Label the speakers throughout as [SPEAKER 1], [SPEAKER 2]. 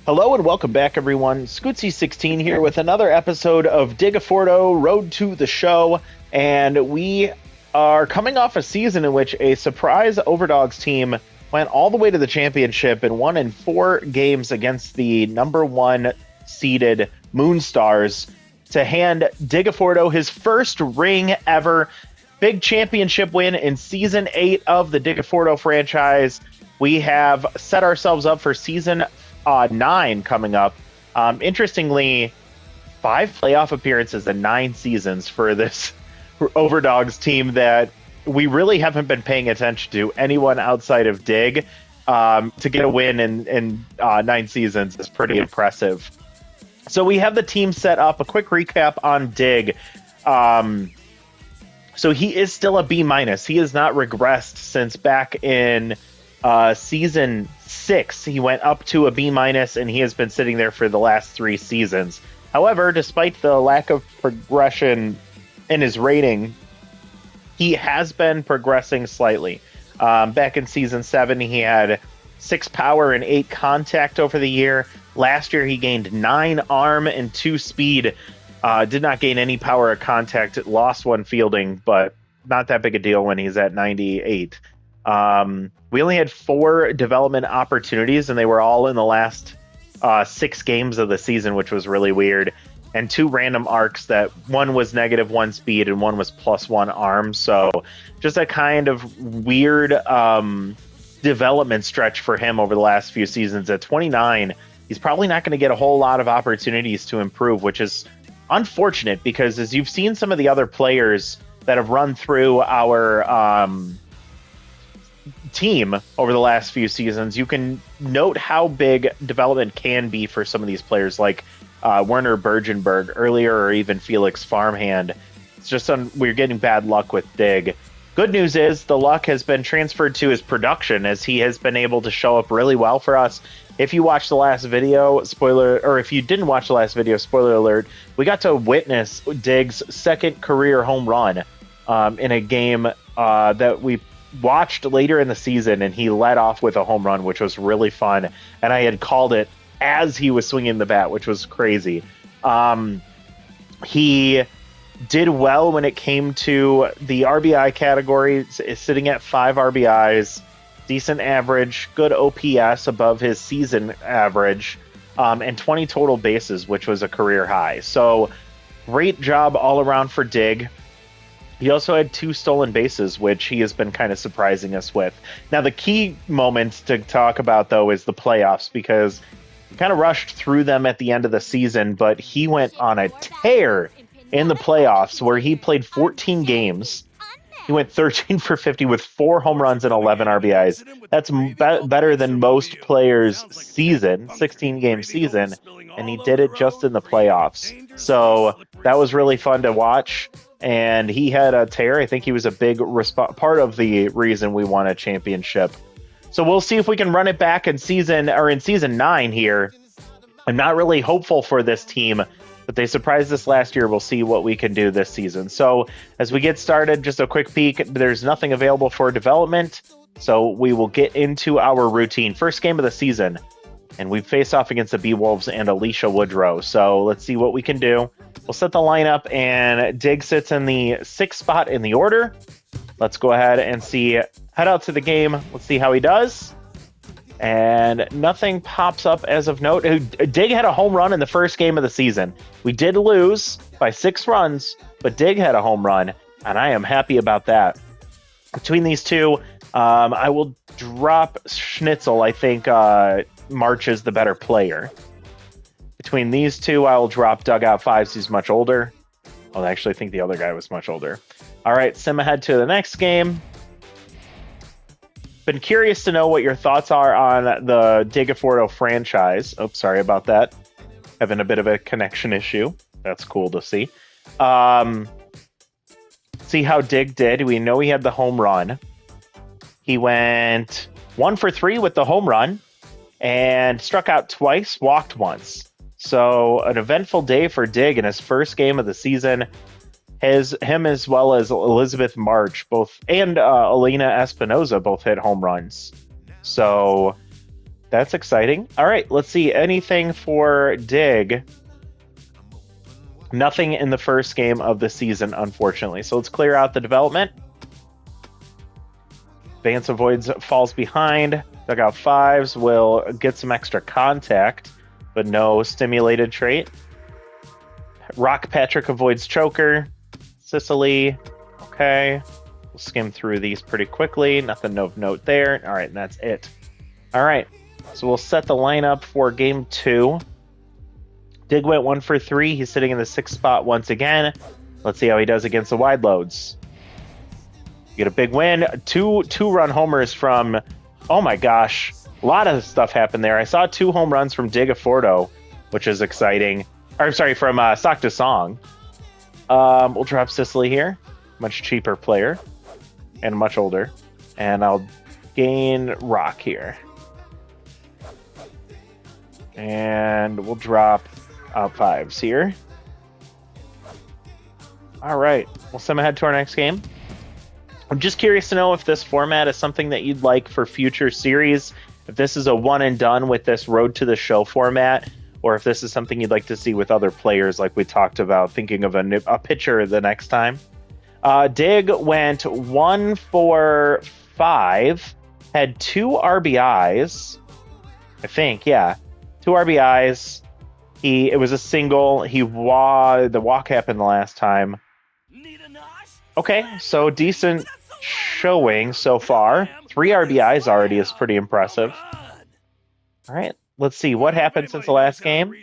[SPEAKER 1] Hello and welcome back, everyone. Scootsy16 here with another episode of Digafordo Road to the Show, and we are coming off a season in which a surprise Overdogs team went all the way to the championship and won in 4 games against the number 1 seeded Moonstars to hand Digafordo his first ring ever. Big championship win in Season 8 of the Digafordo franchise. We have set ourselves up for Season 9 coming up. Interestingly, 5 playoff appearances and 9 seasons for this Overdogs team that we really haven't been paying attention to anyone outside of Dig. To get a win in 9 seasons is pretty impressive. So we have the team set up. A quick recap on Dig. So he is still a B-. He has not regressed since back in Season 6. He went up to a B-, and he has been sitting there for the last 3 seasons. However, despite the lack of progression in his rating, he has been progressing slightly. Back in Season 7, he had 6 power and 8 contact over the year. Last year, he gained 9 arm and 2 speed. Did not gain any power or contact. Lost 1 fielding, but not that big a deal when he's at 98. We only had 4 development opportunities, and they were all in the last 6 games of the season, which was really weird. And 2 random arcs that one was -1 speed and one was +1 arm. So just a kind of weird development stretch for him over the last few seasons. At 29, he's probably not going to get a whole lot of opportunities to improve, which is unfortunate because as you've seen some of the other players that have run through our team over the last few seasons, you can note how big development can be for some of these players like Werner Bergenberg earlier, or even Felix Farmhand. It's just we're getting bad luck with Dig. Good news is the luck has been transferred to his production, as he has been able to show up really well for us. If you watched the last video, if you didn't watch the last video, spoiler alert, we got to witness Dig's 2nd career home run in a game that we watched later in the season, and he led off with a home run, which was really fun. And I had called it as he was swinging the bat, which was crazy. He did well when it came to the RBI category, sitting at 5 RBIs, decent average, good OPS above his season average, and 20 total bases, which was a career high. So great job all around for Dig. He also had 2 stolen bases, which he has been kind of surprising us with. Now, the key moment to talk about, though, is the playoffs, because he kind of rushed through them at the end of the season, but he went on a tear in the playoffs where he played 14 games. He went 13 for 50 with 4 home runs and 11 RBIs. That's better than most players' season, 16-game season, and he did it just in the playoffs. So that was really fun to watch, and he had a tear. I think he was a big part of the reason we won a championship. So we'll see if we can run it back in Season 9 here. I'm not really hopeful for this team, but they surprised us last year. We'll see what we can do this season. So as we get started, just a quick peek. There's nothing available for development, so we will get into our routine. First game of the season, and we face off against the B-Wolves and Alicia Woodrow. So let's see what we can do. We'll set the lineup, and Dig sits in the 6th spot in the order. Let's go ahead and head out to the game. Let's see how he does. And nothing pops up as of note. Dig had a home run in the first game of the season. We did lose by 6 runs, but Dig had a home run, and I am happy about that. Between these two, I will drop Schnitzel. I think March is the better player. Between these two, I will drop Dugout 5. He's much older. Oh, I actually think the other guy was much older. All right, sim ahead to the next game. Been curious to know what your thoughts are on the Digafordo franchise. Oh, sorry about that. Having a bit of a connection issue. That's cool to see. See how Dig did. We know he had the home run. He went 1 for 3 with the home run and struck out twice, walked once. So an eventful day for Dig in his first game of the season. Him as well as Elizabeth March and Elena Espinoza both hit home runs. So That's exciting. All right, let's see. Anything for Dig? Nothing in the first game of the season, unfortunately. So let's clear out the development. Vance avoids falls behind. Dugout 5s will get some extra contact, but no stimulated trait. Rock Patrick avoids choker. Sicily. Okay. We'll skim through these pretty quickly. Nothing of note there. All right, and that's it. All right. So we'll set the lineup for game 2. Dig went 1 for 3. He's sitting in the 6th spot once again. Let's see how he does against the wide loads. You get a big win. Two-run homers from... Oh my gosh. A lot of stuff happened there. I saw 2 home runs from Digafordo, which is exciting. Or, sorry, from Sakta Song. We'll drop Sicily here. Much cheaper player. And much older. And I'll gain Rock here. And we'll drop out 5s here. All right. We'll send ahead to our next game. I'm just curious to know if this format is something that you'd like for future series, if this is a one and done with this Road to the Show format, or if this is something you'd like to see with other players like we talked about, thinking of a pitcher the next time. Dig went 1 for 5, had 2 RBIs, I think, yeah. 2 RBIs. It was a single. The walk happened the last time. Okay, so decent showing so far. 3 RBIs already is pretty impressive. All right, let's see what happened since the last game.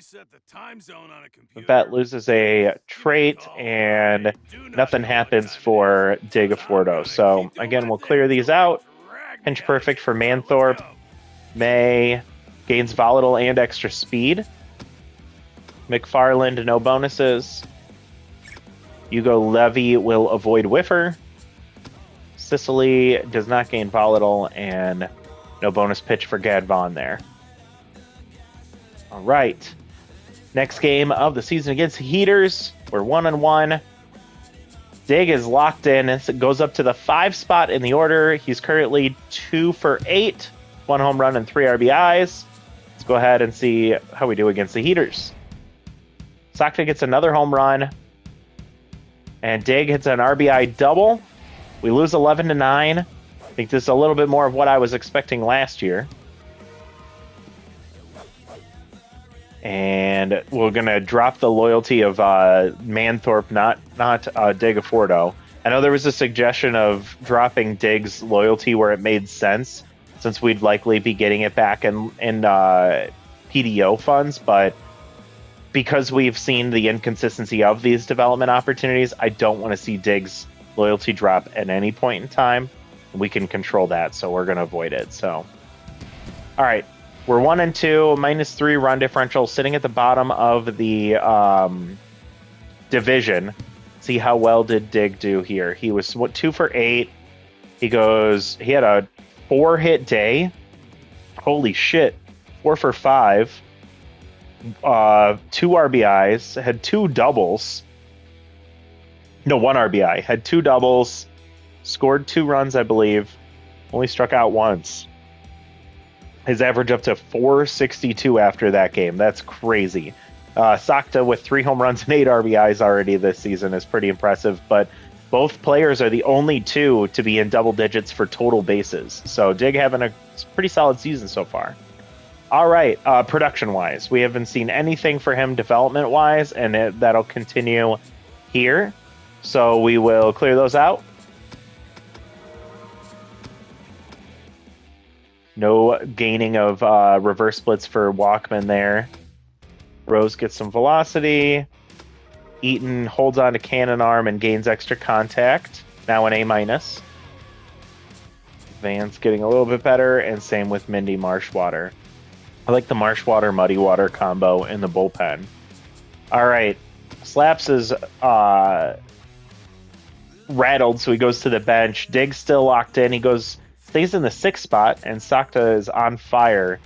[SPEAKER 1] The vet loses a trait, and nothing happens for Digafordo. So again, we'll clear these out. Pinch perfect for Manthorpe. May gains volatile and extra speed. McFarland, no bonuses. Hugo Levy will avoid whiffer. Sicily does not gain volatile, and no bonus pitch for Gad Vaughn there. All right. Next game of the season against the Heaters. We're 1-1. Dig is locked in. It goes up to the 5 spot in the order. He's currently 2 for 8. 1 home run and 3 RBIs. Let's go ahead and see how we do against the Heaters. Sakta gets another home run. And Dig hits an RBI double. We lose 11-9. I think this is a little bit more of what I was expecting last year. And we're going to drop the loyalty of Manthorpe, not Digafordo. I know there was a suggestion of dropping Dig's loyalty where it made sense, since we'd likely be getting it back in PDO funds, but because we've seen the inconsistency of these development opportunities, I don't want to see Dig's loyalty drop at any point in time. We can control that, so we're going to avoid it. So, all right, we're 1-2, -3 run differential, sitting at the bottom of the division. See how well did Dig do here. He was 2 for 8. He had a 4-hit day. Holy shit, 4 for 5. 2 RBIs, had 2 doubles. No, 1 RBI. Had 2 doubles, scored 2 runs, I believe. Only struck out once. His average up to 462 after that game. That's crazy. Sakta with 3 home runs and 8 RBIs already this season is pretty impressive, but both players are the only 2 to be in double digits for total bases. So Dig having a pretty solid season so far. All right, production-wise, we haven't seen anything for him development-wise, and that'll continue here. So we will clear those out. No gaining of reverse splits for Walkman there. Rose gets some velocity. Eaton holds on to cannon arm and gains extra contact. Now an A-. Vance getting a little bit better, and same with Mindy Marshwater. I like the Marshwater Muddy Water combo in the bullpen. All right, Slaps is rattled, so he goes to the bench. Dig's still locked in. He stays in the 6th spot, and Sakta is on fire,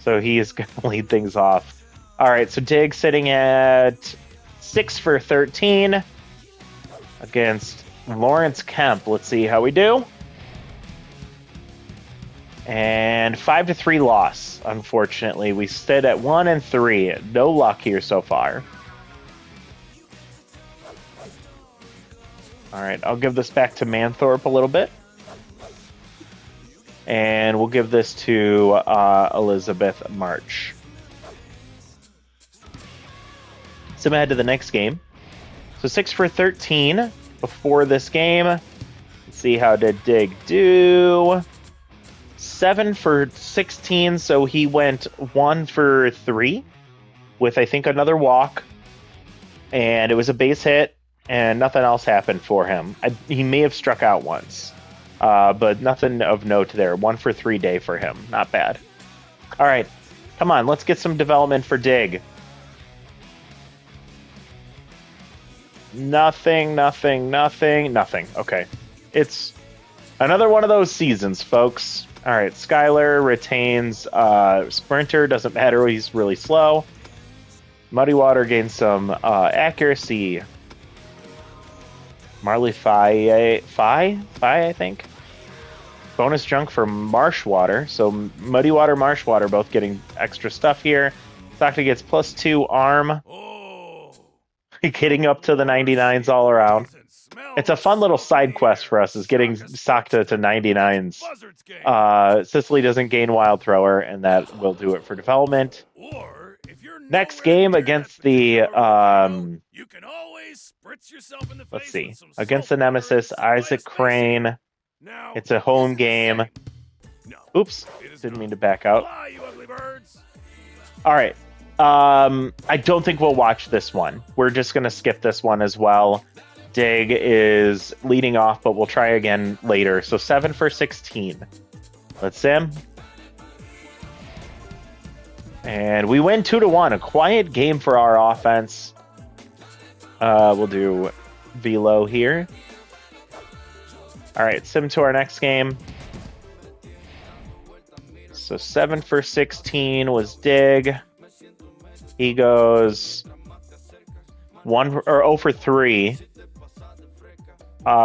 [SPEAKER 1] so he is going to lead things off. All right, so Dig sitting at 6 for 13 against Lawrence Kemp. Let's see how we do. And 5-3 loss, unfortunately. We stood at 1-3. No luck here so far. All right, I'll give this back to Manthorpe a little bit. And we'll give this to Elizabeth March. Sim ahead to the next game. So 6 for 13 before this game. Let's see how did Dig do. 7 for 16, so he went 1 for 3 with, I think, another walk. And it was a base hit, and nothing else happened for him. He may have struck out once, but nothing of note there. 1 for 3 day for him. Not bad. All right, come on, let's get some development for Dig. Nothing. Okay. It's another one of those seasons, folks. All right, Skylar retains Sprinter. Doesn't matter, he's really slow. Muddy Water gains some accuracy. Marley Fi, I think. Bonus junk for Marsh Water. So Muddy Water, Marsh Water, both getting extra stuff here. Sakta gets +2 arm. Getting up to the 99s all around. It's a fun little side quest for us, is getting Sakta to 99s. Sicily doesn't gain Wild Thrower, and that will do it for development. Next game against the let's see, against the Nemesis, Isaac Crane. It's a home game. Oops, didn't mean to back out. All right, I don't think we'll watch this one. We're just gonna skip this one as well. Dig is leading off, but we'll try again later. So 7 for 16. Let's sim. And we win 2-1. A quiet game for our offense. We'll do Velo here. All right, sim to our next game. So 7 for 16 was Dig. He goes 0 for 3.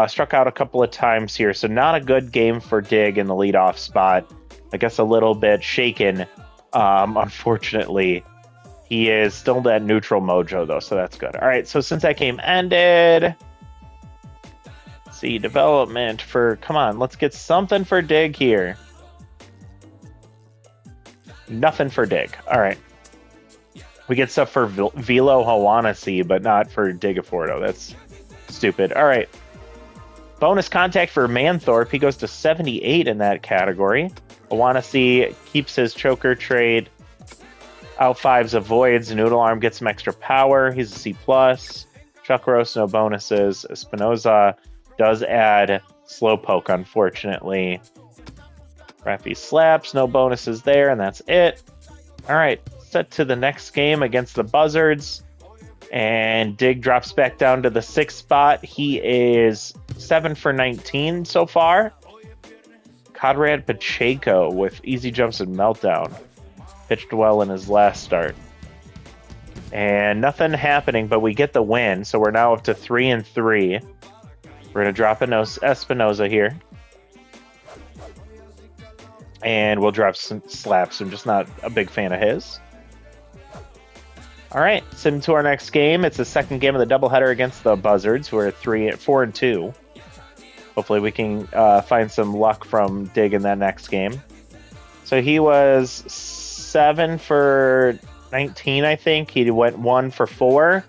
[SPEAKER 1] Struck out a couple of times here, so not a good game for Dig in the leadoff spot. I guess a little bit shaken, unfortunately. He is still at neutral mojo, though, so that's good. All right, so since that game ended, let's see, development for... Come on, let's get something for Dig here. Nothing for Dig. All right. We get stuff for Velo Hawanasi, but not for Digiforto. That's stupid. All right. Bonus contact for Manthorpe. He goes to 78 in that category. Hawanasi keeps his choker trait. Out 5s avoids. Noodle Arm gets some extra power. He's a C+. Chuckros, no bonuses. Espinoza does add Slowpoke, unfortunately. Raffy Slaps, no bonuses there, and that's it. All right, set to the next game against the Buzzards. And Dig drops back down to the 6th spot. He is 7 for 19 so far. Conrad Pacheco with easy jumps and meltdown. Pitched well in his last start. And nothing happening, but we get the win. So we're now up to 3-3. We're going to drop Espinoza here. And we'll drop some Slaps. I'm just not a big fan of his. All right, sim to our next game. It's the second game of the doubleheader against the Buzzards, who are 4-2. Hopefully we can find some luck from Dig in that next game. So he was 7 for 19, I think. He went 1 for 4.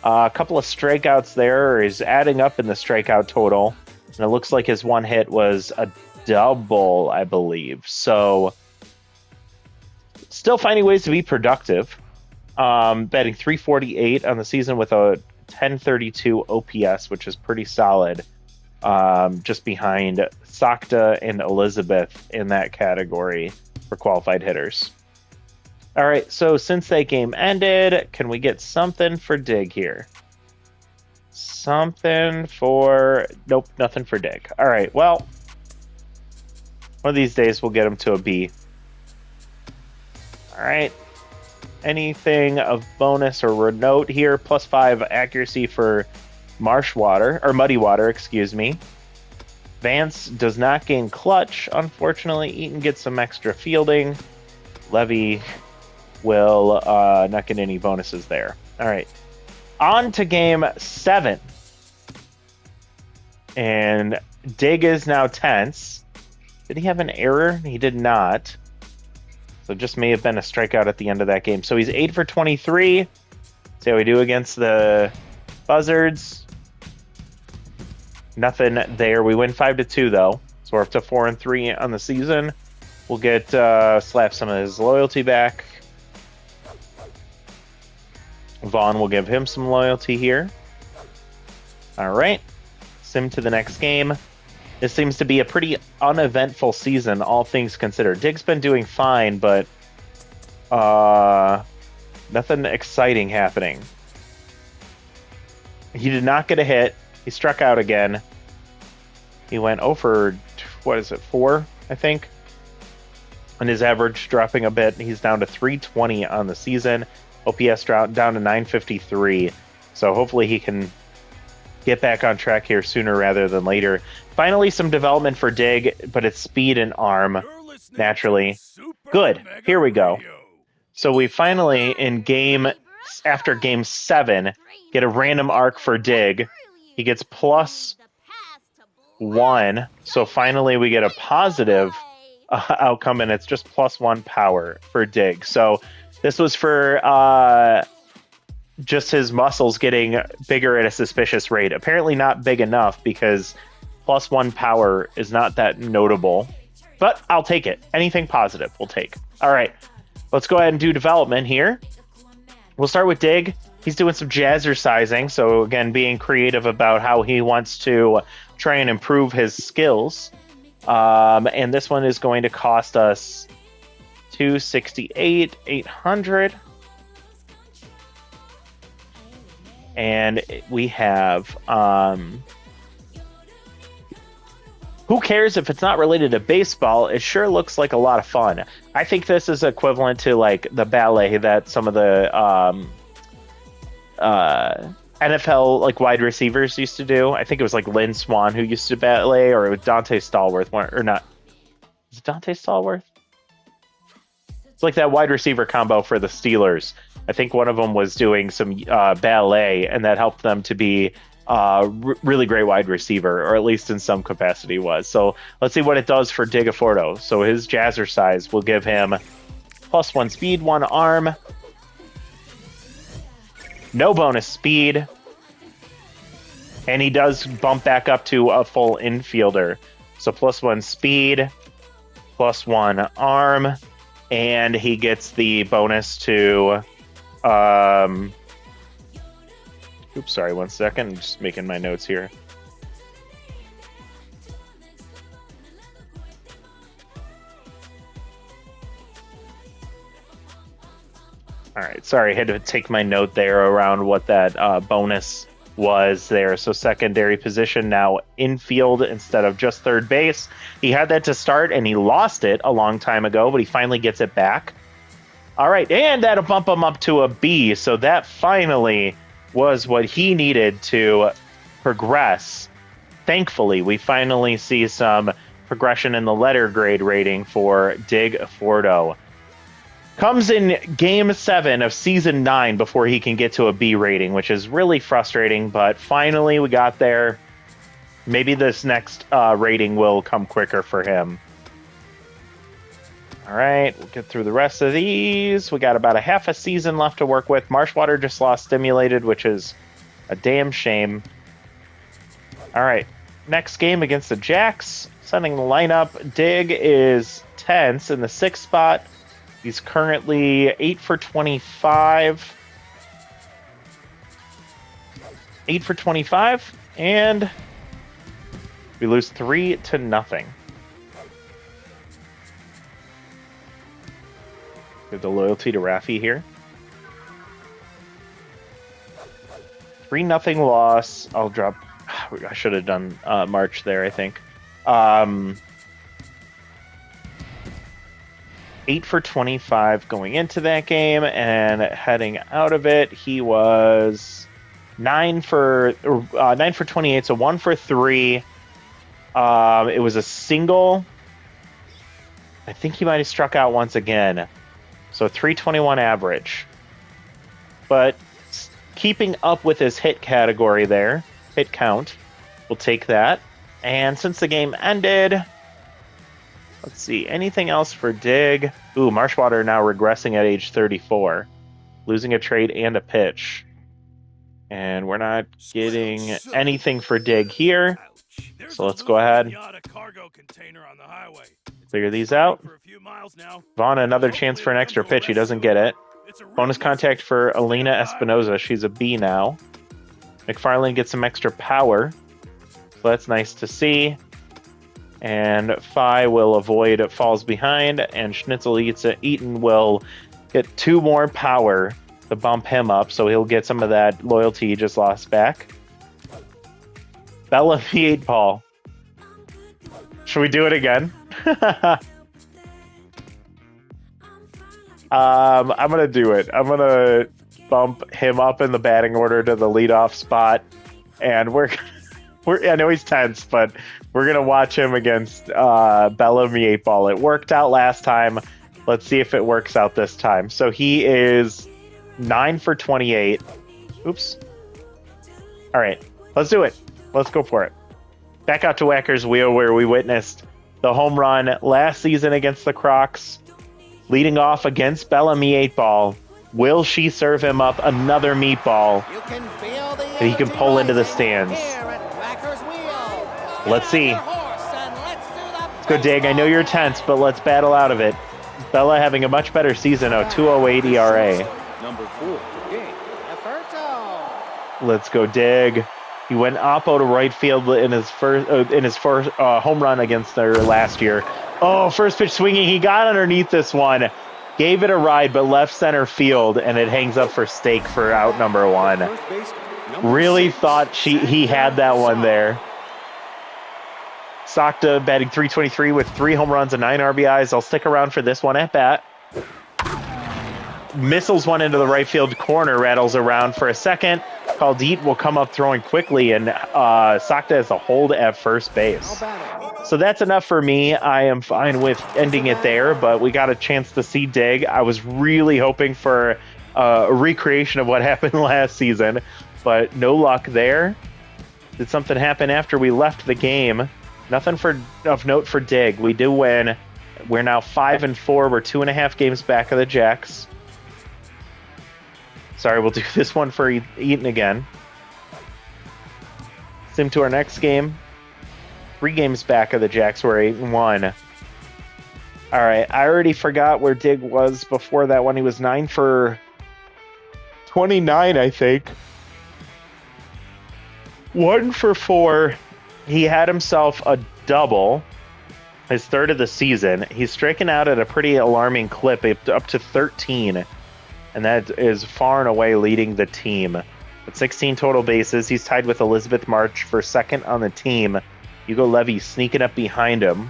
[SPEAKER 1] A couple of strikeouts there. He's adding up in the strikeout total. And it looks like his one hit was a double, I believe. So still finding ways to be productive. Batting 348 on the season with a 1032 OPS, which is pretty solid. Just behind Sakta and Elizabeth in that category for qualified hitters. All right, so since that game ended, can we get something for Dig here? Something for... Nope, nothing for Dig. All right, well, one of these days we'll get him to a B. All right. Anything of bonus or note here? +5 accuracy for Marsh Water, or Muddy Water, excuse me. Vance does not gain clutch, unfortunately. Eaton gets some extra fielding. Levy will not get any bonuses there. All right. On to game 7. And Dig is now tense. Did he have an error? He did not. So just may have been a strikeout at the end of that game. So he's 8 for 23. See how we do against the Buzzards. Nothing there. We win 5-2 though. So we're up to 4-3 on the season. We'll get slap some of his loyalty back. Vaughn will give him some loyalty here. All right. Sim to the next game. This seems to be a pretty uneventful season, all things considered. Dig's been doing fine, but nothing exciting happening. He did not get a hit. He struck out again. He went 0 for, 4, I think? And his average dropping a bit. He's down to 320 on the season. OPS down to 953. So hopefully he can get back on track here sooner rather than later. Finally, some development for Dig, but it's speed and arm, naturally. Good. Here we go. So we finally, after game 7, get a random arc for Dig. He gets +1. So finally we get a positive outcome, and it's just +1 power for Dig. So this was for just his muscles getting bigger at a suspicious rate. Apparently not big enough, because +1 power is not that notable. But I'll take it. Anything positive we'll take. All right, let's go ahead and do development here. We'll start with Dig. He's doing some jazzercising. So again, being creative about how he wants to try and improve his skills. And this one is going to cost us 268, 800. And we have, who cares if it's not related to baseball? It sure looks like a lot of fun. I think this is equivalent to like the ballet that some of the NFL like wide receivers used to do. I think it was like Lynn Swann who used to ballet, or it was Dante Stallworth, or not. Is it Dante Stallworth? It's like that wide receiver combo for the Steelers. I think one of them was doing some ballet, and that helped them to be really great wide receiver, or at least in some capacity was. So let's see what it does for Digafordo. So his jazzercise will give him +1 speed, 1 arm. No bonus speed. And he does bump back up to a full infielder. So +1 speed, +1 arm, and he gets the bonus to... oops, sorry, 1 second. I'm just making my notes here. All right, sorry, I had to take my note there around what that bonus was there. So secondary position, now infield instead of just third base. He had that to start, and he lost it a long time ago, but he finally gets it back. All right, and that'll bump him up to a B. So that finally was what he needed to progress. Thankfully, we finally see some progression in the letter grade rating for Digafordo. Comes in game 7 of season 9 before he can get to a B rating, which is really frustrating, but finally we got there. Maybe this next rating will come quicker for him. All right, we'll get through the rest of these. We got about a half a season left to work with. Marshwater just lost stimulated, which is a damn shame. All right, next game against the Jacks. Sending the lineup. Dig is tense in the 6th spot. He's currently 8 for 25. 8 for 25, and we lose 3-0. Give the loyalty to Rafi here. 3-0 loss. I'll drop. I should have done March there, I think. 8 for 25 going into that game, and heading out of it, he was 9 for 28, so 1 for 3. It was a single. I think he might have struck out once again. So 321 average. But keeping up with his hit category there, hit count, we'll take that. And since the game ended, let's see, anything else for Dig? Ooh, Marshwater now regressing at age 34. Losing a trade and a pitch. And we're not getting anything for Dig here. So let's go ahead. Figure these out. Vaughn, another chance for an extra pitch. He doesn't get it. Bonus contact for Alina Espinoza. She's a B now. McFarlane gets some extra power. So that's nice to see. And Phi will avoid falls behind. And Schnitzel Eaton will get 2 more power to bump him up. So he'll get some of that loyalty he just lost back. Bella V8 Paul. Should we do it again? I'm going to do it. I'm going to bump him up in the batting order to the leadoff spot. And I know he's tense, but we're going to watch him against Bellamy 8 Ball. It worked out last time. Let's see if it works out this time. So he is 9 for 28. Oops. All right, let's do it. Let's go for it. Back out to Whacker's Wheel, where we witnessed the home run last season against the Crocs. Leading off against Bellamy 8 Ball. Will she serve him up another meatball that he can pull into the stands? Let's see. Let's go, Dig. I know you're tense, but let's battle out of it. Bella having a much better season, a 2.08 ERA.
[SPEAKER 2] Number 4, Dig.
[SPEAKER 1] Let's go, Dig. He went oppo to right field in his first home run against her last year. Oh, first pitch swinging. He got underneath this one. Gave it a ride, but left center field, and it hangs up for stake for out number 1. Really thought he had that one there. Sakta batting .323 with 3 home runs and 9 RBIs. I'll stick around for this one at bat. Missiles one into the right field corner, rattles around for a second. Khaldeet will come up throwing quickly, and Sakta has a hold at first base. So that's enough for me. I am fine with ending it there, but we got a chance to see Dig. I was really hoping for a recreation of what happened last season, but no luck there. Did something happen after we left the game? Nothing of note for Dig. We do win. We're now 5-4. We're 2.5 games back of the Jacks. Sorry, we'll do this one for Eaton again. Sim to our next game. 3 games back of the Jacks. We're 8-1. All right, I already forgot where Dig was before that one. He was 9 for 29, I think. 1 for 4. He had himself a double, his 3rd of the season. He's striking out at a pretty alarming clip, up to 13. And that is far and away leading the team. At 16 total bases, he's tied with Elizabeth March for 2nd on the team. Hugo Levy sneaking up behind him.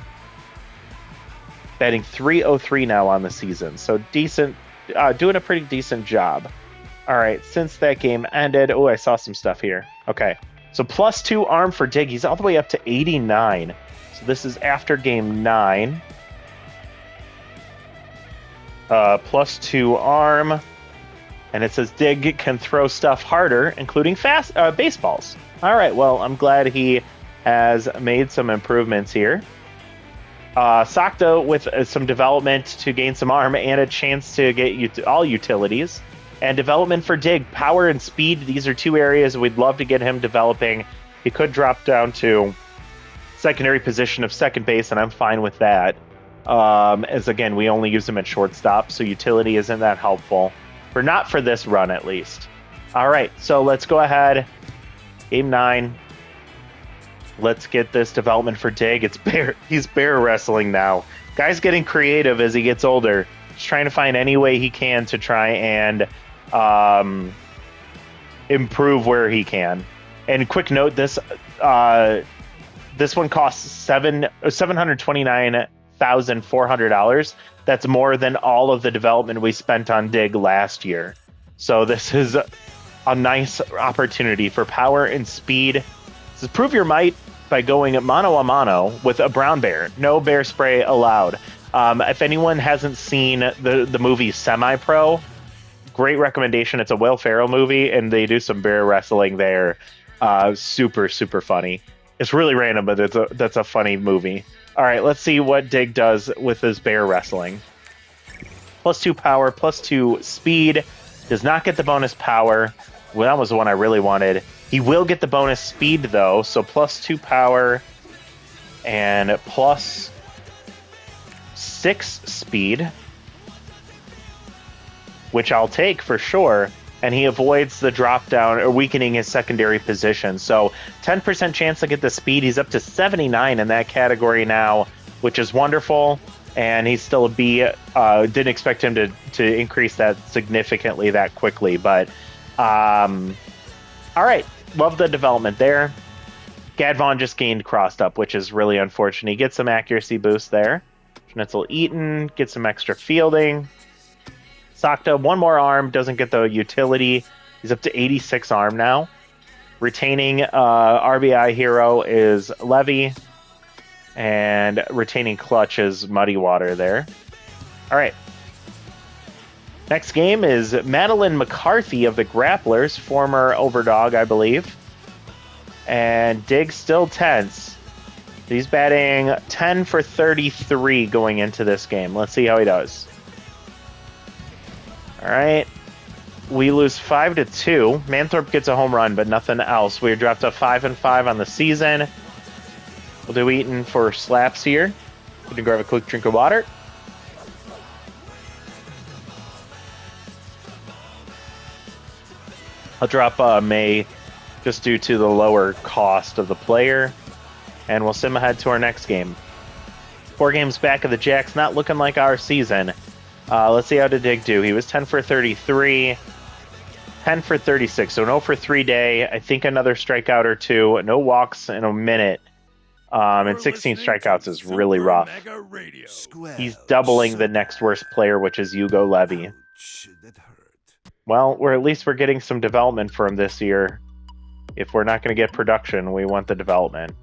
[SPEAKER 1] Batting .303 now on the season. So decent, doing a pretty decent job. All right, since that game ended... Oh, I saw some stuff here. Okay, so +2 arm for Dig. He's all the way up to 89. So this is after game 9. +2 arm. And it says Dig can throw stuff harder, including fast baseballs. All right, well, I'm glad he has made some improvements here. Sakto with some development to gain some arm and a chance to get all utilities. And development for Dig, power and speed. These are 2 areas we'd love to get him developing. He could drop down to secondary position of second base, and I'm fine with that. As again, we only use him at shortstop, so utility isn't that helpful. Not for this run, at least. All right, so let's go ahead. Game 9. Let's get this development for Dig. He's bear wrestling now. Guy's getting creative as he gets older. He's trying to find any way he can to try and improve where he can. And quick note, this one costs $729,400. That's more than all of the development we spent on Dig last year. So this is a nice opportunity for power and speed. This is prove your might. by going mano a mano with a brown bear. No bear spray allowed. If anyone hasn't seen the movie Semi-Pro, great recommendation. It's a Will Ferrell movie, and they do some bear wrestling there. Super, super funny. It's really random, but that's a funny movie. All right, let's see what Dig does with his bear wrestling. +2 power, +2 speed. Does not get the bonus power. Well, that was the one I really wanted. He will get the bonus speed, though, so +2 power and +6 speed, which I'll take for sure. And he avoids the drop down or weakening his secondary position. So 10% chance to get the speed. He's up to 79 in that category now, which is wonderful. And he's still a B. Didn't expect him to increase that significantly that quickly. But all right. Love the development there. Gadvon just gained crossed up, which is really unfortunate. He gets some accuracy boost there. Schnitzel Eaton gets some extra fielding. Sakta, one more arm, doesn't get the utility. He's up to 86 arm now. Retaining RBI hero is Levy. And retaining clutch is Muddy Water there. All right. Next game is Madeline McCarthy of the Grapplers, former Overdog, I believe. And Dig still tense. He's batting 10 for 33 going into this game. Let's see how he does. All right. We lose 5-2. Manthorpe gets a home run, but nothing else. We dropped to 5-5 on the season. We'll do Eaton for slaps here. We can grab a quick drink of water. I'll drop May just due to the lower cost of the player. And we'll sim ahead to our next game. 4 games back of the Jacks, not looking like our season. Let's see how did Dig do. He was 10 for 33, 10 for 36, so no for 3 day. I think another strikeout or two. No walks in a minute. And 16 strikeouts is really rough. He's doubling the next worst player, which is Hugo Levy. Well, at least we're getting some development for him this year. If we're not going to get production, we want the development.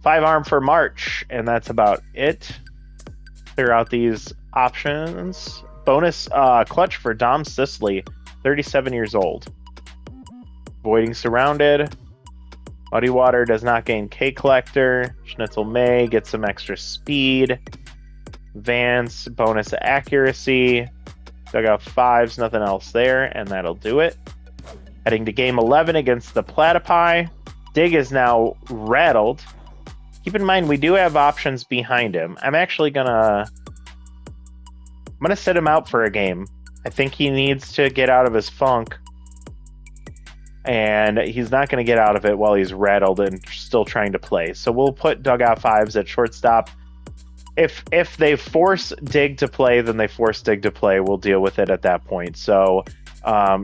[SPEAKER 1] 5 arm for March, and that's about it. Clear out these options. Bonus clutch for Dom Sisley, 37 years old. Voiding surrounded. Muddy Water does not gain K Collector. Schnitzel May gets some extra speed. Vance, bonus accuracy. Dugout 5s, nothing else there, and that'll do it. Heading to game 11 against the Platypi. Dig is now rattled. Keep in mind, we do have options behind him. I'm actually gonna sit him out for a game. I think he needs to get out of his funk. And he's not going to get out of it while he's rattled and still trying to play. So we'll put Dugout 5s at shortstop. If they force Dig to play, then they force Dig to play. We'll deal with it at that point. So,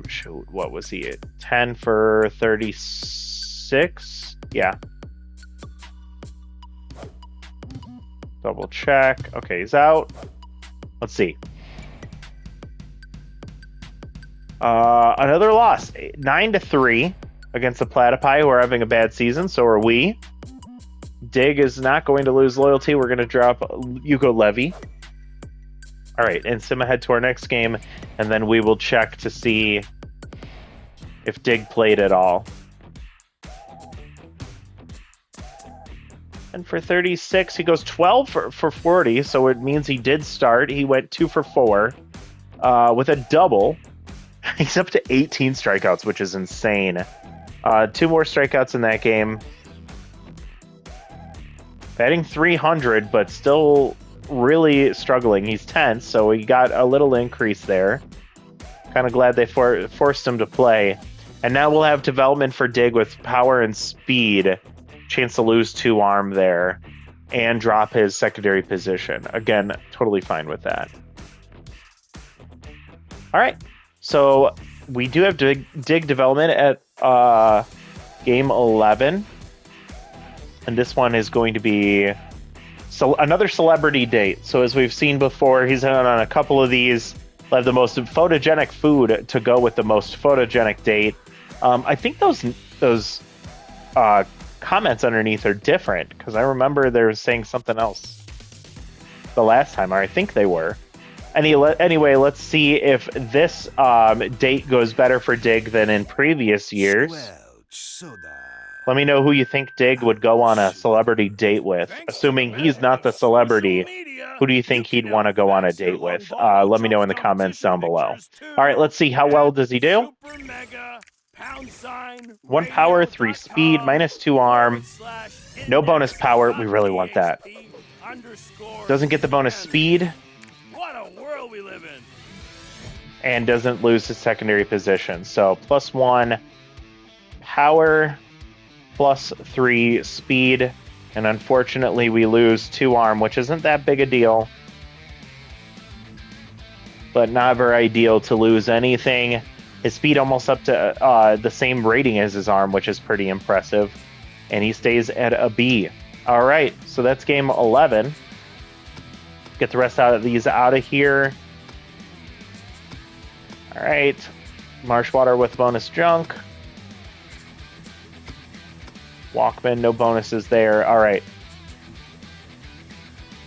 [SPEAKER 1] shoot, what was he at? 10 for 36? Yeah. Double check. Okay, he's out. Let's see. Another loss, 9-3 against the Platypi, who are having a bad season. So are we. Dig is not going to lose loyalty. We're going to drop Hugo Levy. All right, and sim ahead to our next game, and then we will check to see if Dig played at all. And for 36, he goes 12 for 40, so it means he did start. He went 2 for 4 with a double. He's up to 18 strikeouts, which is insane. 2 more strikeouts in that game. Batting 300, but still really struggling. He's tense, so he got a little increase there. Kind of glad they forced him to play. And now we'll have development for Dig with power and speed. Chance to lose 2 arm there. And drop his secondary position. Again, totally fine with that. All right. So we do have Dig development at game 11. And this one is going to be another celebrity date. So as we've seen before, he's on a couple of these. We'll have the most photogenic food to go with the most photogenic date. I think those comments underneath are different, because I remember they were saying something else the last time, or I think they were. Anyway, let's see if this date goes better for Dig than in previous years. Let me know who you think Dig would go on a celebrity date with. Assuming he's not the celebrity, who do you think he'd want to go on a date with? Let me know in the comments down below. All right, let's see. How well does he do? 1 power, 3 speed, -2 arm. No bonus power. We really want that. Doesn't get the bonus speed.
[SPEAKER 2] What a world we live in.
[SPEAKER 1] And doesn't lose his secondary position. So +1 power, +3 speed, and unfortunately we lose 2 arm, which isn't that big a deal, but never ideal to lose anything. His speed almost up to the same rating as his arm, which is pretty impressive, and he stays at a B. All right, so that's game 11. Get the rest of these out of here. All right, Marshwater with bonus junk. Walkman, no bonuses there. All right.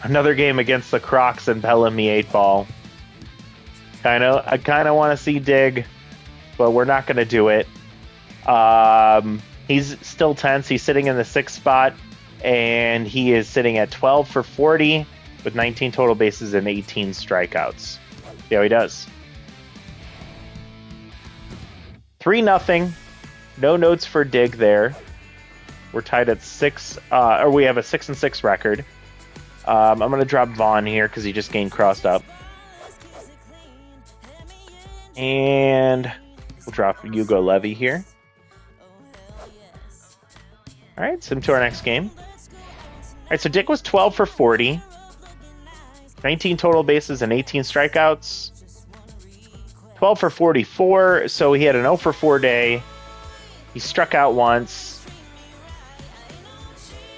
[SPEAKER 1] Another game against the Crocs and Bellamy 8-Ball. I kind of want to see Dig, but we're not going to do it. He's still tense. He's sitting in the 6th spot, and he is sitting at 12 for 40 with 19 total bases and 18 strikeouts. See how he does. 3-0. No notes for Dig there. We're tied at 6, or we have a 6-6 record. I'm going to drop Vaughn here because he just gained crossed up. And we'll drop Hugo Levy here. All right, send him to our next game. All right, so Dick was 12 for 40. 19 total bases and 18 strikeouts. 12 for 44, so he had an 0 for 4 day. He struck out once.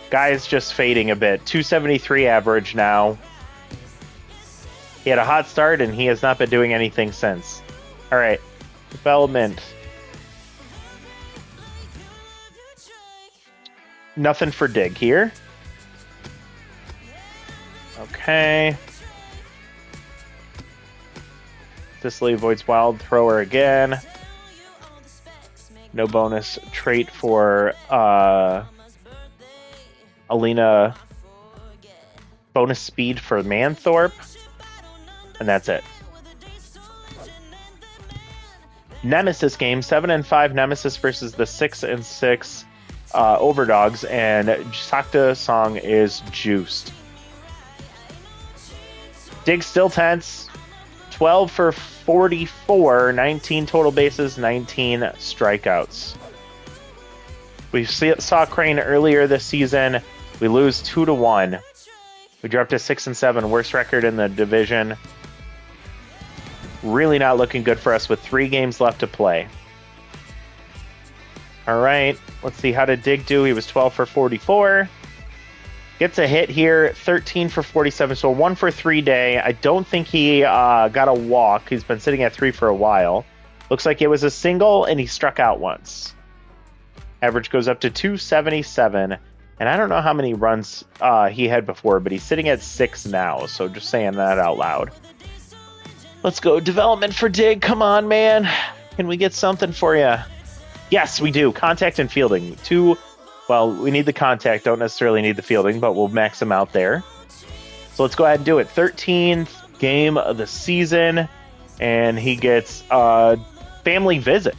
[SPEAKER 1] Guy is just fading a bit. 273 average now. He had a hot start, and he has not been doing anything since. All right, development. Nothing for Dig here. Okay. Sicily avoids wild thrower again. No bonus trait for Alina. Bonus speed for Manthorpe. And that's it. Nemesis game. 7-5 Nemesis versus the 6-6 Overdogs. And Sakta Song is juiced. Dig still tense. 12 for 44, 19 total bases, 19 strikeouts. We saw Crane earlier this season. We lose 2-1. We dropped to 6-7, worst record in the division. Really not looking good for us with 3 games left to play. All right, let's see, how did Dig do? He was 12 for 44. Gets a hit here, 13 for 47, so a 1 for 3 day. I don't think he got a walk. He's been sitting at 3 for a while. Looks like it was a single, and he struck out once. Average goes up to 277, and I don't know how many runs he had before, but he's sitting at 6 now, so just saying that out loud. Let's go. Development for Dig. Come on, man. Can we get something for you? Yes, we do. Contact and fielding. Well, we need the contact, don't necessarily need the fielding, but we'll max him out there. So let's go ahead and do it. 13th game of the season, and he gets a family visit.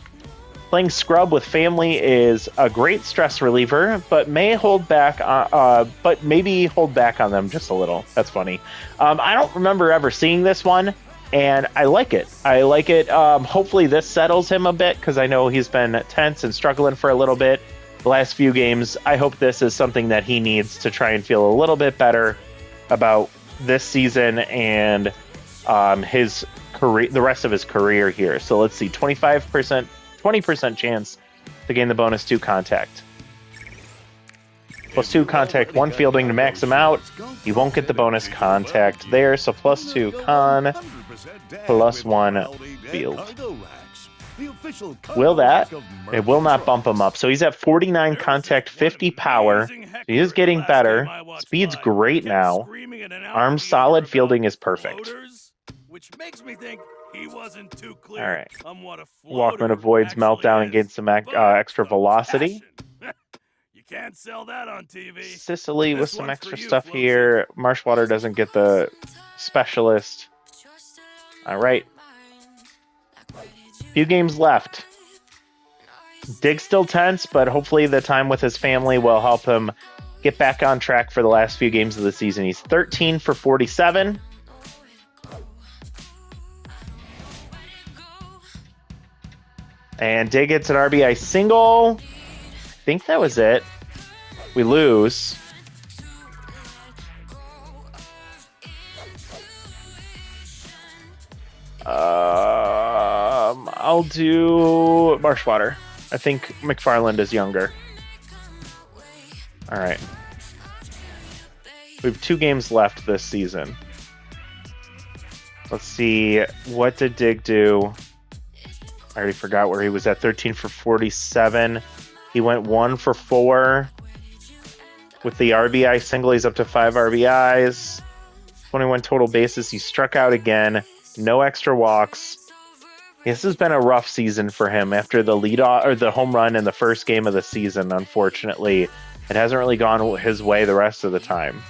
[SPEAKER 1] Playing scrub with family is a great stress reliever, but maybe hold back on them just a little. That's funny. I don't remember ever seeing this one, and I like it. Hopefully this settles him a bit, because I know he's been tense and struggling for a little bit the last few games. I hope this is something that he needs to try and feel a little bit better about this season and his career, the rest of his career here. So let's see, 20% chance to gain the bonus 2 contact. +2 contact, 1 fielding to max him out. He won't get the bonus contact there, so +2 con, +1 field.
[SPEAKER 2] the official
[SPEAKER 1] Will that?
[SPEAKER 2] of
[SPEAKER 1] It will not bump him up. So he's at 49 contact, 50 power. He is getting better. Speed's great now. Arm solid, fielding is perfect.
[SPEAKER 2] Which makes me think he wasn't too clear.
[SPEAKER 1] All right.
[SPEAKER 2] On what a
[SPEAKER 1] Walkman avoids meltdown and gains some extra velocity.
[SPEAKER 2] You can't sell that on TV.
[SPEAKER 1] Sicily with some extra stuff here. Marshwater doesn't get the specialist. All right. Few games left. Dig's still tense, but hopefully the time with his family will help him get back on track for the last few games of the season. He's 13 for 47. And Dig hits an RBI single. I think that was it. We lose. I'll do Marshwater. I think McFarland is younger. All right. We have 2 games left this season. Let's see. What did Dig do? I already forgot where he was at. 13 for 47. He went 1 for 4 with the RBI single. He's up to 5 RBIs. 21 total bases. He struck out again. No extra walks. This has been a rough season for him after the the home run in the first game of the season. Unfortunately, it hasn't really gone his way the rest of the time.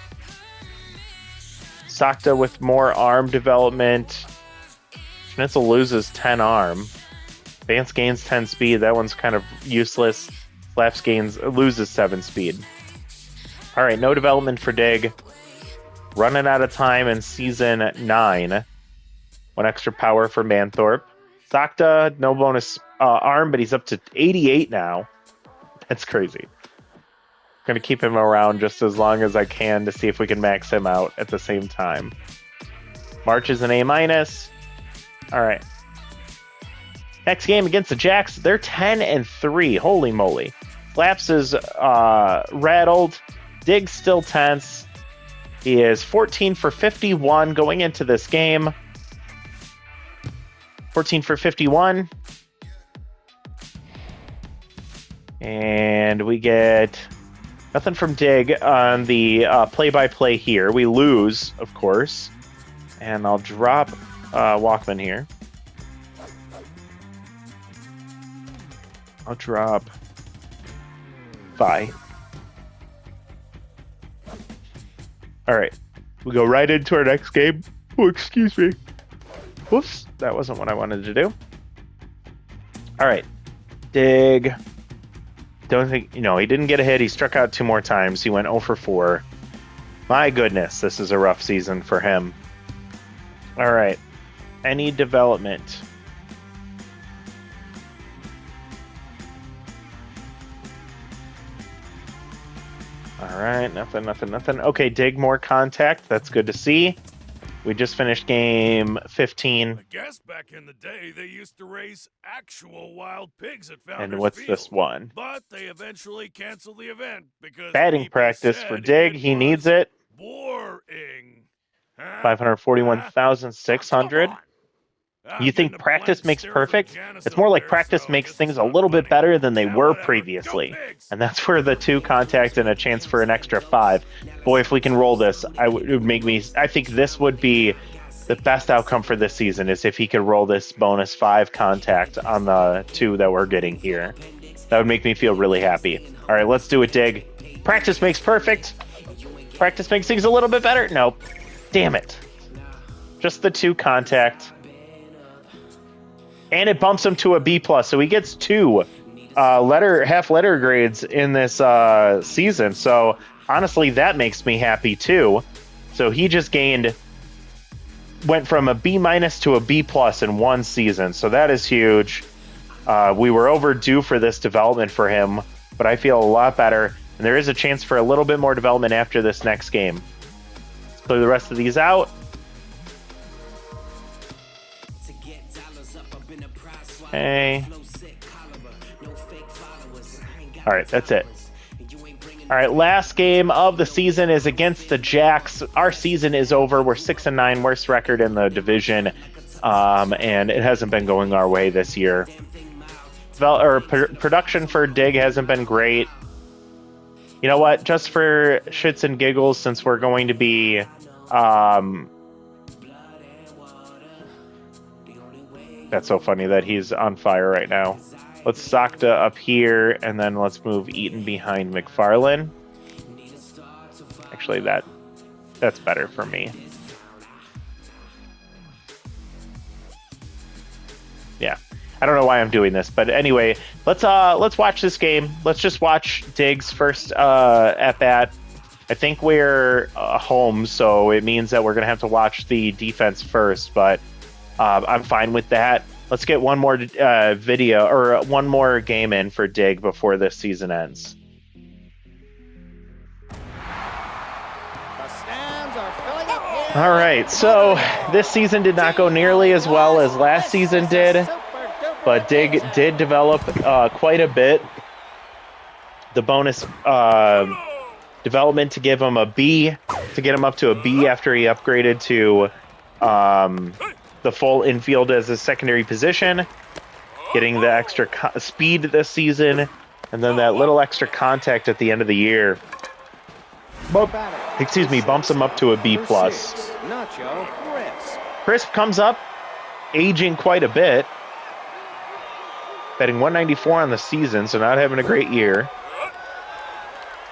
[SPEAKER 1] Sakta with more arm development. Schnitzel loses 10 arm. Vance gains 10 speed. That one's kind of useless. Slaps loses 7 speed. All right, no development for Dig. Running out of time in season 9. 1 extra power for Manthorpe. Sakta, no bonus arm, but he's up to 88 now. That's crazy. Going to keep him around just as long as I can to see if we can max him out at the same time. March is an A-. All right. Next game against the Jacks, they're 10-3. Holy moly. Slaps is rattled. Dig's still tense. He is 14 for 51 going into this game. 14 for 51. And we get nothing from Dig on the play-by-play here. We lose, of course. And I'll drop Walkman here. I'll drop Vi. All right. We go right into our next game. Oh, excuse me. Whoops. That wasn't what I wanted to do. All right. Dig. Don't think, he didn't get a hit. He struck out 2 more times. He went 0 for 4. My goodness, this is a rough season for him. All right. Any development? All right, nothing. Okay, Dig more contact. That's good to see. We just finished game 15.
[SPEAKER 2] I guess back in the day they used to raise actual wild pigs at Founders
[SPEAKER 1] And what's
[SPEAKER 2] Field,
[SPEAKER 1] this one?
[SPEAKER 2] But they eventually canceled the event because
[SPEAKER 1] Batting practice for Dig. He needs it.
[SPEAKER 2] Boring.
[SPEAKER 1] 541,600. You think practice makes perfect? It's more like practice makes things a little bit better than they were previously. And that's where the 2 contact and a chance for an extra 5. Boy, if we can roll this, I think this would be the best outcome for this season, is if he could roll this bonus 5 contact on the 2 that we're getting here. That would make me feel really happy. All right, let's do it, Dig. Practice makes perfect. Practice makes things a little bit better. Nope. Damn it. Just the 2 contact. And it bumps him to a B+, so he gets 2 half letter grades in this season. So honestly, that makes me happy too. So he just went from a B- to a B+ in 1 season. So that is huge. We were overdue for this development for him, but I feel a lot better. And there is a chance for a little bit more development after this next game. Let's clear the rest of these out. Okay. All right, that's it. All right, last game of the season is against the Jacks. Our season is over. We're 6-9, worst record in the division. and it hasn't been going our way this year. Production for Dig hasn't been great. You know what? Just for shits and giggles, since we're going to be... that's so funny that he's on fire right now. Let's Sakta up here, and then let's move Eaton behind McFarlane. Actually, that's better for me. Yeah. I don't know why I'm doing this, but anyway, let's watch this game. Let's just watch Dig's first at bat. I think we're home, so it means that we're gonna have to watch the defense first, but I'm fine with that. Let's get one more video or one more game in for Dig before this season ends. All right, so this season did not go nearly as well as last season did, but Dig did develop quite a bit. The bonus development to give him a B, to get him up to a B after he upgraded to the full infield as a secondary position, getting the extra speed this season, and then that little extra contact at the end of the year. Bumps him up to a B+. Crisp comes up, aging quite a bit, batting 194 on the season, so not having a great year.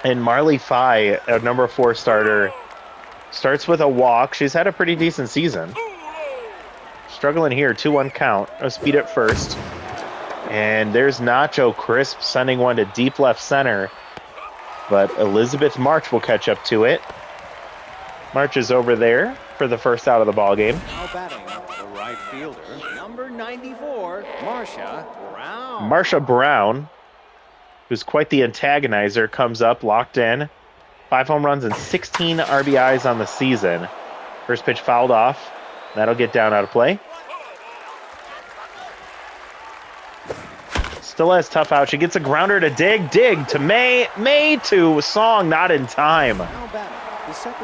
[SPEAKER 1] And Marley Phi, a number 4 starter, starts with a walk. She's had a pretty decent season. Struggling here, 2-1 count. No speed at first. And there's Nacho Crisp sending one to deep left center. But Elizabeth March will catch up to it. March is over there for the first out of the ball game.
[SPEAKER 3] Now batting, the right fielder, number 94, Marsha Brown.
[SPEAKER 1] Marsha Brown, who's quite the antagonizer, comes up, locked in. 5 home runs and 16 RBIs on the season. First pitch fouled off. That'll get down out of play. Still has tough out. She gets a grounder to Dig. Dig to May. May to Song, not in time.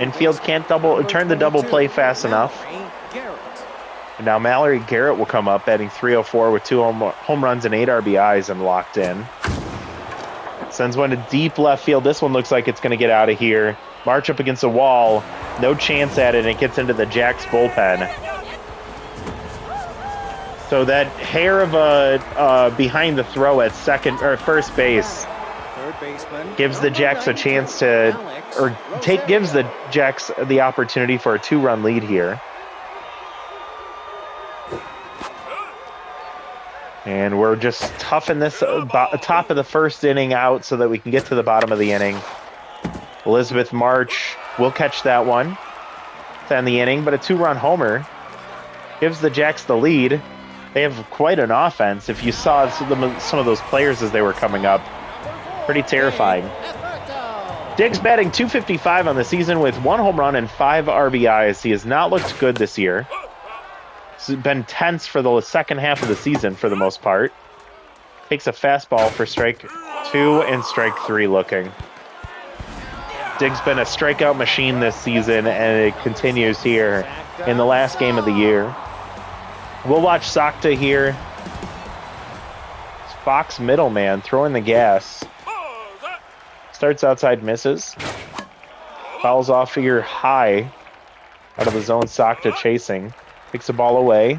[SPEAKER 1] Infield can't turn the double play fast enough. And now Mallory Garrett will come up, batting 304 with 2 home runs and 8 RBIs and locked in. Sends one to deep left field. This one looks like it's going to get out of here. March up against the wall. No chance at it. And it gets into the Jacks bullpen. So that hair of a behind the throw at second or first base gives the Jacks a chance to, or gives the Jacks the opportunity for a 2-run lead here. And we're just toughing this top of the first inning out so that we can get to the bottom of the inning. Elizabeth March will catch that one to end the inning, but a 2-run homer gives the Jacks the lead. They have quite an offense. If you saw some of those players as they were coming up, pretty terrifying. Dig's batting .255 on the season with 1 home run and 5 RBIs. He has not looked good this year. It's been tense for the second half of the season for the most part. Takes a fastball for strike 2 and strike 3 looking. Dig's been a strikeout machine this season, and it continues here in the last game of the year. We'll watch Sakta here. It's Fox middleman throwing the gas. Starts outside, misses. Fouls off here high. Out of the zone, Sakta chasing. Picks the ball away.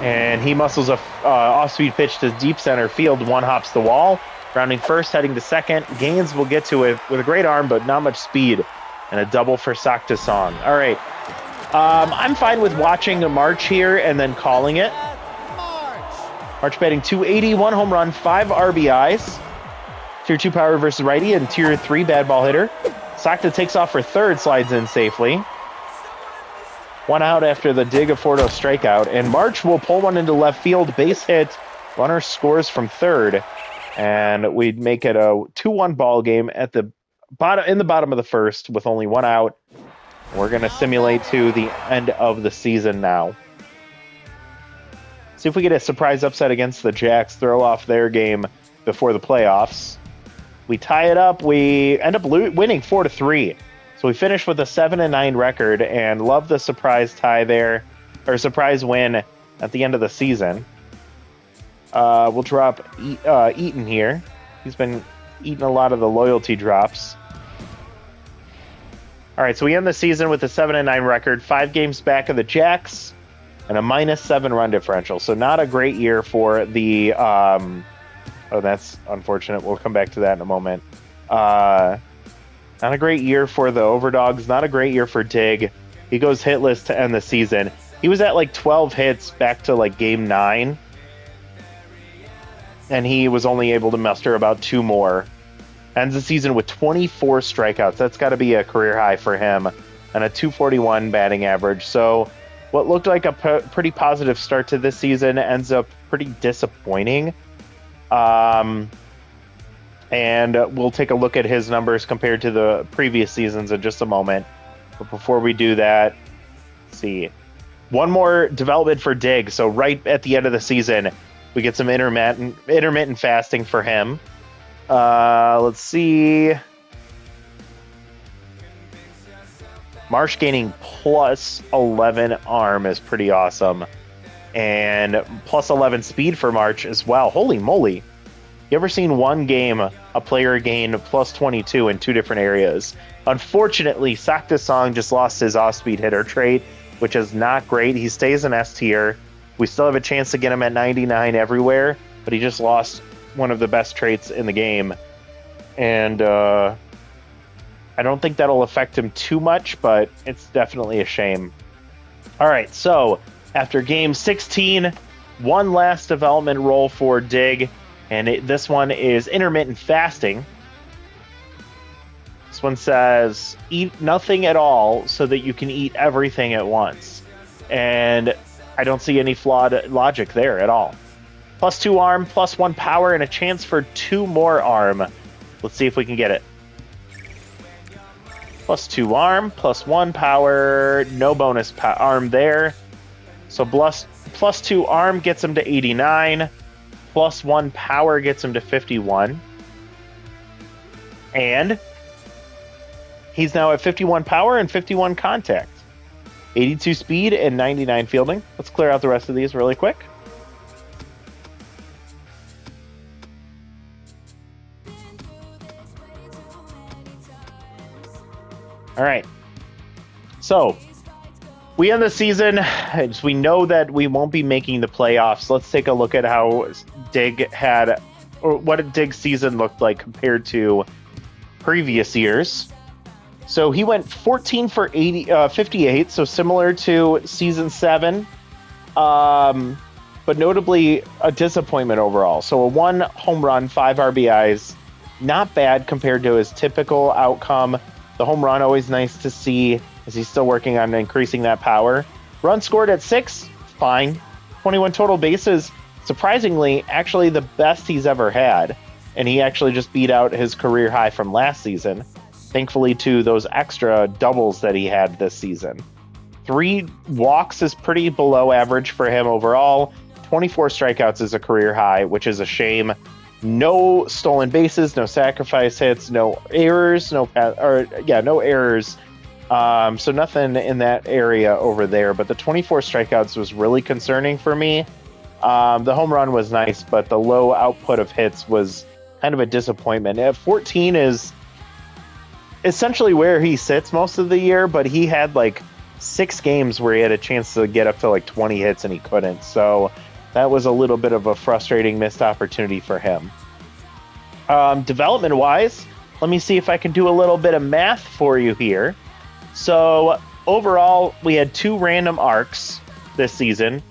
[SPEAKER 1] And he muscles a off-speed pitch to deep center field. One hops the wall. Rounding first, heading to second. Gaines will get to it with a great arm, but not much speed. And a double for Sakta Song. All right. I'm fine with watching a March here and then calling it. March batting .280, 1 home run, 5 RBIs. Tier 2 power versus righty and Tier 3 bad ball hitter. Sakta takes off for third, slides in safely. 1 out after the Dig Afordo strikeout. And March will pull one into left field, base hit. Runner scores from third. And we'd make it a 2-1 ball game at the bottom of the first with only 1 out. We're going to simulate to the end of the season now. See if we get a surprise upset against the Jacks, throw off their game before the playoffs. We tie it up. We end up winning 4-3. So we finish with a 7-9 record and love the surprise tie there. or surprise win at the end of the season. We'll drop Eaton here. He's been eating a lot of the loyalty drops. All right, so we end the season with a 7-9 record, 5 games back of the Jacks, and a -7 run differential. So not a great year for the. Oh, that's unfortunate. We'll come back to that in a moment. Not a great year for the Overdogs. Not a great year for Dig. He goes hitless to end the season. He was at like 12 hits back to like game 9. And he was only able to muster about 2 more. Ends the season with 24 strikeouts. That's got to be a career high for him. And a 241 batting average. So what looked like a pretty positive start to this season ends up pretty disappointing. And we'll take a look at his numbers compared to the previous seasons in just a moment. But before we do that, let's see. One more development for Dig. So right at the end of the season, we get some intermittent fasting for him. Let's see. Marsh gaining plus 11 arm is pretty awesome. And plus 11 speed for March as well. Holy moly. You ever seen one game a player gain plus 22 in 2 different areas? Unfortunately, Sakta Song just lost his off-speed hitter trait, which is not great. He stays in S tier. We still have a chance to get him at 99 everywhere, but he just lost one of the best traits in the game. And I don't think that'll affect him too much, but it's definitely a shame. All right, so after game 16, one last development role for Dig, and this one is intermittent fasting. This one says, eat nothing at all so that you can eat everything at once. And I don't see any flawed logic there at all. Plus 2 arm, plus 1 power, and a chance for 2 more arm. Let's see if we can get it. Plus 2 arm, plus 1 power, no bonus arm there. So plus 2 arm gets him to 89, plus 1 power gets him to 51. And he's now at 51 power and 51 contact. 82 speed and 99 fielding. Let's clear out the rest of these really quick. All right. So we end the season. As we know that we won't be making the playoffs. Let's take a look at how Dig had, or what Dig's season looked like compared to previous years. So he went 14 for 58, so similar to season 7, but notably a disappointment overall. So a 1 home run, 5 RBIs, not bad compared to his typical outcome. The home run, always nice to see, as he's still working on increasing that power. Run scored at 6, fine. 21 total bases, surprisingly, actually the best he's ever had. And he actually just beat out his career high from last season, thankfully to those extra doubles that he had this season. 3 walks is pretty below average for him overall. 24 strikeouts is a career high, which is a shame. No stolen bases, no sacrifice hits, no errors, no errors. So nothing in that area over there. But the 24 strikeouts was really concerning for me. The home run was nice, but the low output of hits was kind of a disappointment. At 14 is essentially where he sits most of the year, but he had like 6 games where he had a chance to get up to like 20 hits and he couldn't. So that was a little bit of a frustrating missed opportunity for him. Development wise, let me see if I can do a little bit of math for you here. So overall, we had 2 random arcs this season.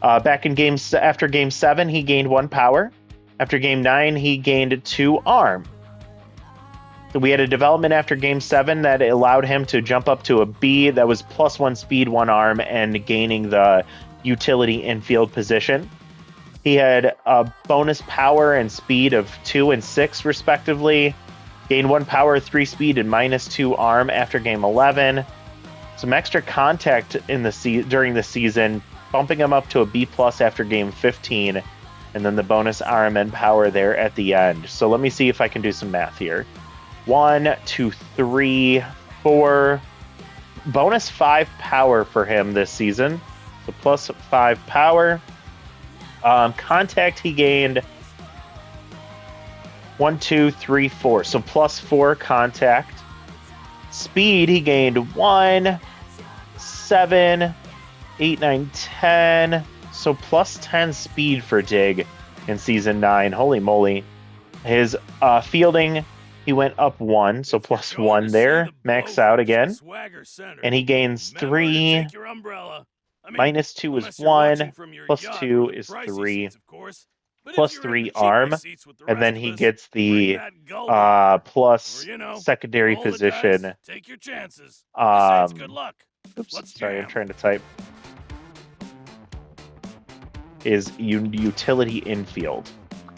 [SPEAKER 1] Back in after game 7, he gained 1 power. After game 9, he gained 2 arm. We had a development after game 7 that allowed him to jump up to a B that was plus 1 speed, 1 arm, and gaining the utility infield position. He had a bonus power and speed of 2 and 6 respectively. Gained 1 power, 3 speed, and -2 arm after game 11. Some extra contact in the during the season, bumping him up to a B plus after game 15, and then the bonus arm and power there at the end. So let me see if I can do some math here. 1, 2, 3, 4. Bonus 5 power for him this season. So +5 power. Contact, he gained 1, 2, 3, 4. So +4 contact. Speed, he gained 1, 7, 8, 9, 10. So +10 speed for Dig in Season 9. Holy moly. His fielding, he went up 1. So +1 there. Max out again. And he gains 3. -2 is 1. +2 is 3. +3 arm. And then he gets the plus secondary position.
[SPEAKER 2] Take your chances. Good
[SPEAKER 1] Oops,
[SPEAKER 2] luck.
[SPEAKER 1] sorry, I'm trying to type. Is utility infield.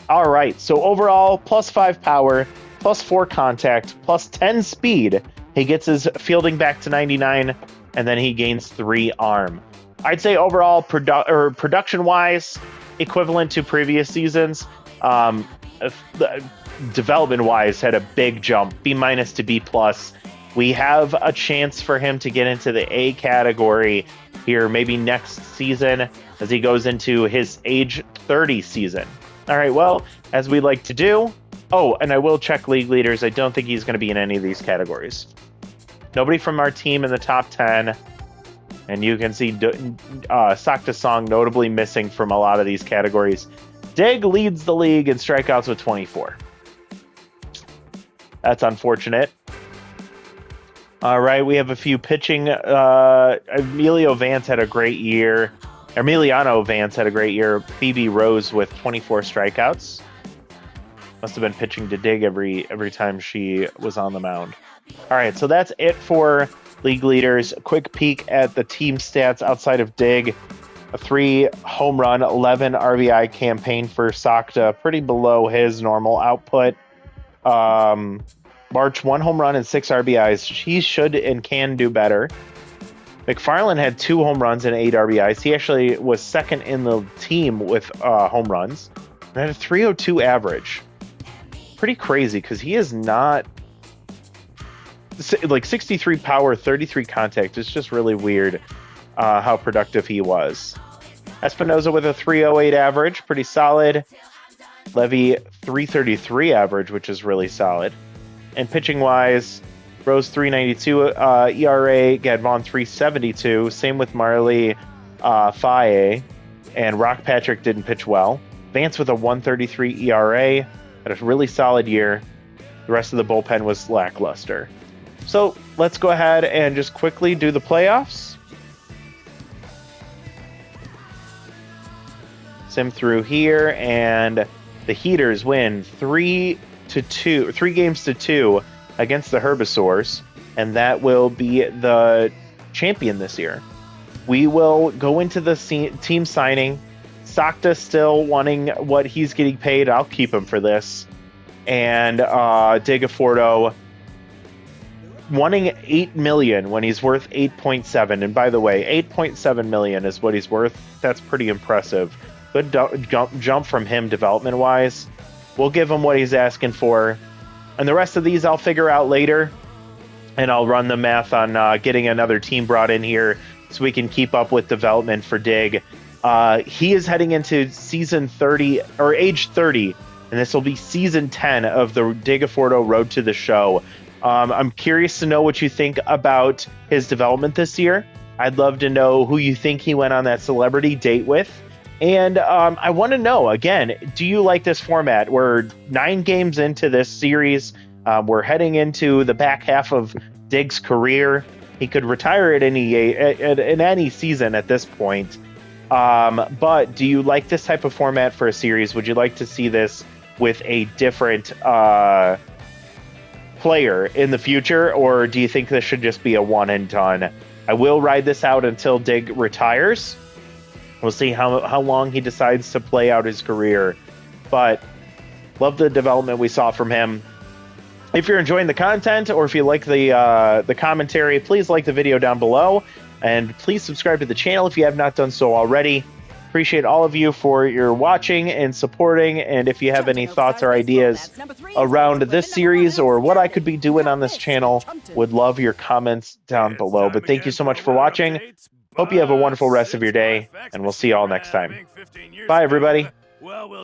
[SPEAKER 1] All right, so overall, +5 power, +4 contact, +10 speed. He gets his fielding back to 99, and then he gains 3 arm. I'd say overall, production-wise, equivalent to previous seasons. Development-wise, had a big jump, B- to B+. We have a chance for him to get into the A category here, maybe next season, as he goes into his age 30 season. All right, well, as we like to do. Oh, and I will check league leaders. I don't think he's going to be in any of these categories. Nobody from our team in the top 10. And you can see Sakta Song notably missing from a lot of these categories. Dig leads the league in strikeouts with 24. That's unfortunate. All right, we have a few pitching. Emiliano Vance had a great year. Phoebe Rose with 24 strikeouts. Must have been pitching to Dig every time she was on the mound. All right, so that's it for league leaders. A quick peek at the team stats outside of Dig. A 3 home run, 11 RBI campaign for Sakta, pretty below his normal output. March, 1 home run and 6 RBIs. He should and can do better. McFarland had 2 home runs and 8 RBIs. He actually was second in the team with home runs. And had a 302 average. Pretty crazy because he is not like 63 power, 33 contact. It's just really weird how productive he was. Espinoza with a 308 average, pretty solid. Levy 333 average, which is really solid. And pitching wise, Rose 392 ERA, Gadvon 372. Same with Marley Faye, and Rock Patrick didn't pitch well. Vance with a 133 ERA, had a really solid year. The rest of the bullpen was lackluster. So let's go ahead and just quickly do the playoffs. Sim through here, and the Heaters win 3 games to 2 against the Herbisaurs, and that will be the champion this year. We will go into the team signing. Sakta still wanting what he's getting paid. I'll keep him for this. And Digafordo wanting $8 million when he's worth 8.7. And by the way, 8.7 million is what he's worth. That's pretty impressive. Good jump from him development wise. We'll give him what he's asking for. And the rest of these I'll figure out later. And I'll run the math on getting another team brought in here so we can keep up with development for Dig. He is heading into season 30 or age 30. And this will be season 10 of the Digafordo Road to the Show. I'm curious to know what you think about his development this year. I'd love to know who you think he went on that celebrity date with. And I want to know, again, do you like this format? We're 9 games into this series. We're heading into the back half of Dig's career. He could retire at any season at this point. But do you like this type of format for a series? Would you like to see this with a different player in the future? Or do you think this should just be a one and done? I will ride this out until Dig retires. We'll see how long he decides to play out his career. But love the development we saw from him. If you're enjoying the content, or if you like the commentary, please like the video down below. And please subscribe to the channel if you have not done so already. Appreciate all of you for your watching and supporting. And if you have any thoughts or ideas around this series or what I could be doing on this channel, would love your comments down below. But thank you so much for watching. Hope you have a wonderful rest of your day, and we'll see you all next time. Bye, everybody.
[SPEAKER 2] Well, we'll